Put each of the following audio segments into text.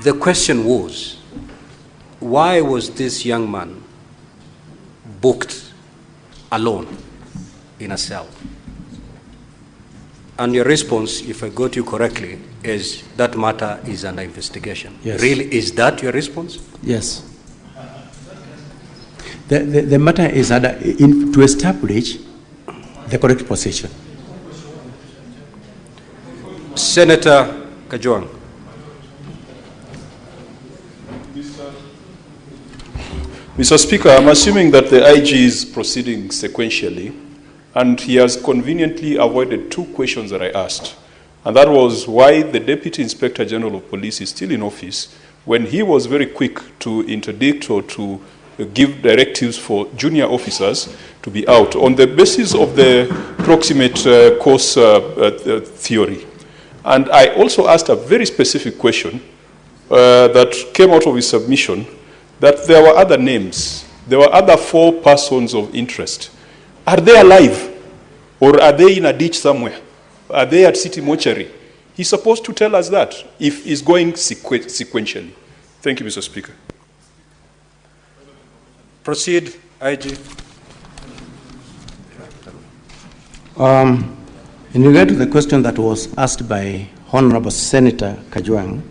The question was, why was this young man booked alone in a cell? And your response, if I got you correctly, is that matter is under investigation. Yes. Really, is that your response? Yes. The matter is to establish the correct position. Senator Ojwang. Mr. Speaker, I'm assuming that the IG is proceeding sequentially, and he has conveniently avoided two questions that I asked. And that was why the Deputy Inspector General of Police is still in office when he was very quick to interdict or to give directives for junior officers to be out on the basis of the proximate cause theory. And I also asked a very specific question that came out of his submission, that there were other names, there were other 4 persons of interest. Are they alive? Or are they in a ditch somewhere? Are they at City Mortuary? He's supposed to tell us that if he's going sequentially. Thank you, Mr. Speaker. Proceed, IG. In regard to the question that was asked by Honorable Senator Ojwang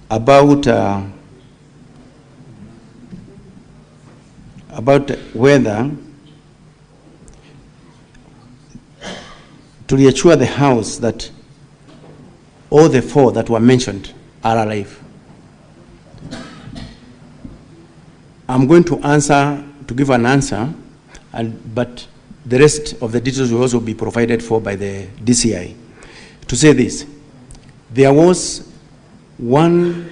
about whether to reassure the House that all the 4 that were mentioned are alive. I'm going to give an answer, but the rest of the details will also be provided for by the DCI. To say this, there was one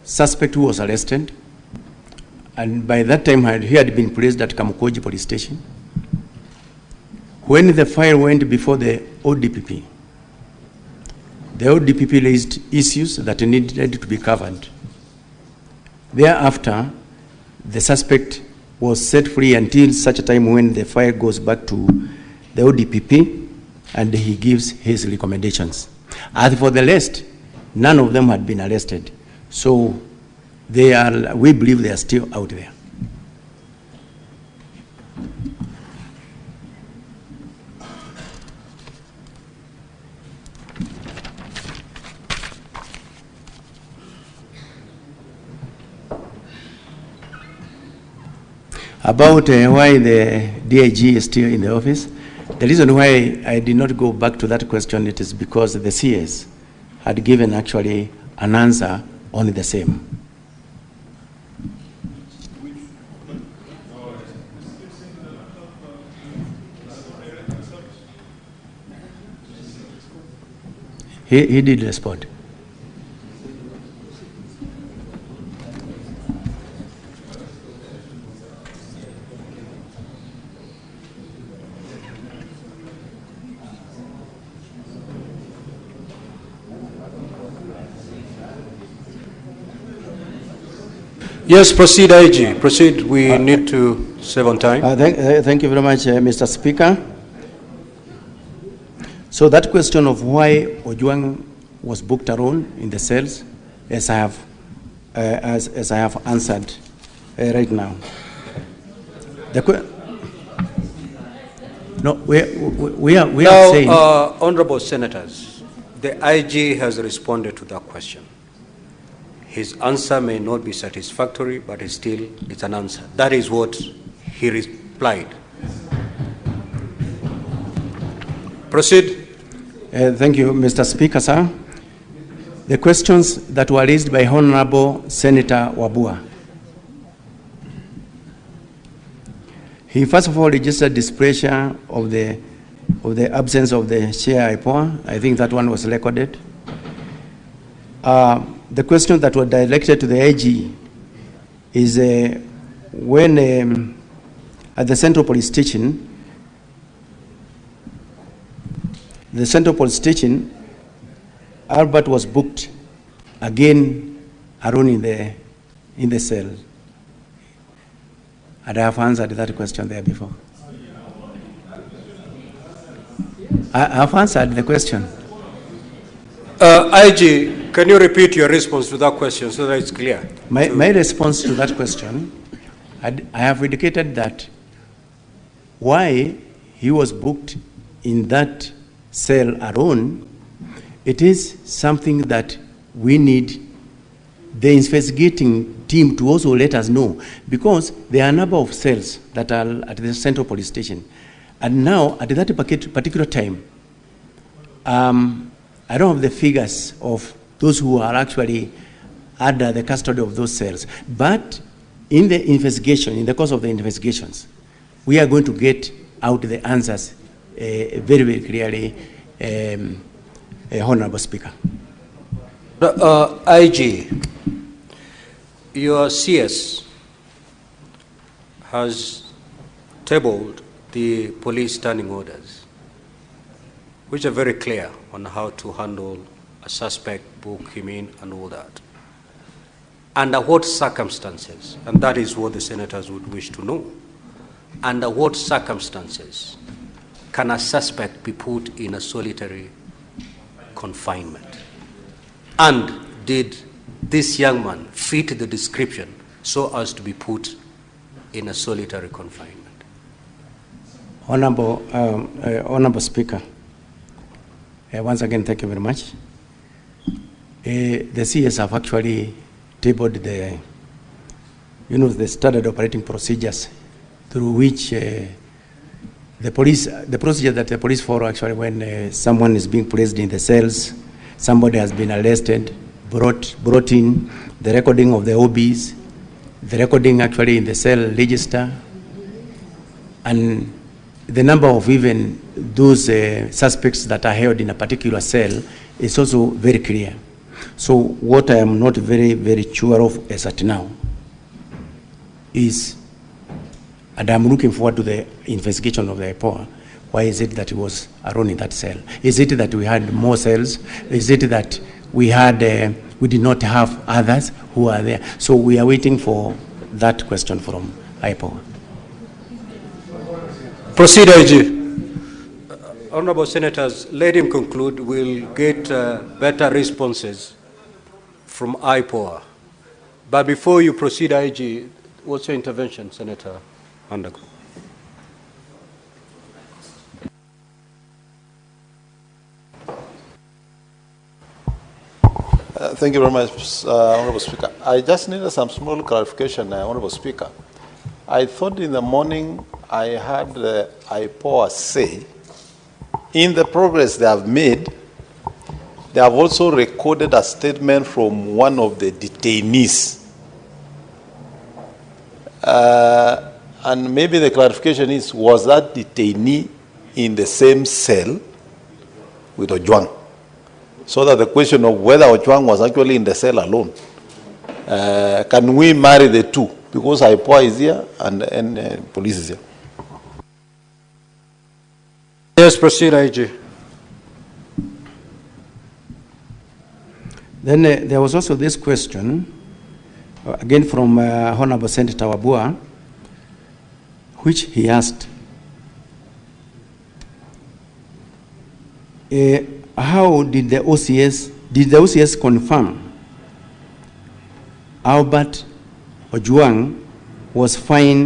suspect who was arrested, and by that time he had been placed at Kumekucha police station. When the file went before the ODPP raised issues that needed to be covered. Thereafter, the suspect was set free until such a time when the file goes back to the ODPP and he gives his recommendations. As for the rest, none of them had been arrested. So we believe they are still out there. About why the DIG is still in the office, the reason why I did not go back to that question, it is because the CS had given actually an answer only the same. He did respond. Yes, proceed, IG. Proceed. We need to save on time. Thank you very much, Mr. Speaker. So that question of why Ojwang was booked alone in the cells, as I have answered right now. We are saying. Honorable Senators, the IG has responded to that question. His answer may not be satisfactory, but it's an answer. That is what he replied. Proceed. Thank you, Mr. Speaker, sir. The questions that were raised by Honorable Senator Wabua. He first of all registered displeasure of the absence of the chair IPOA. I think that one was recorded. The questions that were directed to the IG is when at the Central Police Station, Albert was booked again alone in the cell. And I have answered that question there before. I have answered the question. IG, Can you repeat your response to that question so that it's clear? My response to that question, I have indicated that why he was booked in that cell alone, it is something that we need the investigating team to also let us know, because there are a number of cells that are at the central police station. And now, at that particular time, I don't have the figures of those who are actually under the custody of those cells. But in the investigation, in the course of the investigations, we are going to get out the answers very, very clearly, Honorable Speaker. IG, your CS has tabled the police standing orders, which are very clear on how to handle a suspect, book him in, and all that. Under what circumstances, and that is what the senators would wish to know, under what circumstances can a suspect be put in a solitary confinement? And did this young man fit the description so as to be put in a solitary confinement? Honorable Speaker, once again, thank you very much. The CS have actually tabled the, the standard operating procedures through which the procedure that the police follow actually when someone is being placed in the cells, somebody has been arrested, brought in, the recording of the OBs, the recording actually in the cell register, and the number of even those suspects that are held in a particular cell is also very clear. So what I am not very, very sure of as at now is, and I'm looking forward to the investigation of the IPOA, why is it that he was alone in that cell? Is it that we had more cells? Is it that we did not have others who are there? So we are waiting for that question from IPOA. Proceed, IG. Honorable Senators, let him conclude. We'll get better responses from IPOA. But before you proceed, IG, what's your intervention, Senator Undergo? Thank you very much, Honorable Speaker. I just needed some small clarification, Honorable Speaker. I thought in the morning I heard the IPOA say, in the progress they have made, they have also recorded a statement from one of the detainees. And maybe the clarification is, was that detainee in the same cell with Ojwang? So that the question of whether Ojwang was actually in the cell alone, can we marry the two? Because IPOA is here and police is here. Yes, proceed, IG. Then there was also this question, again from Honorable Senator Wabua, which he asked, how did the OCS confirm Albert Ojwang was fined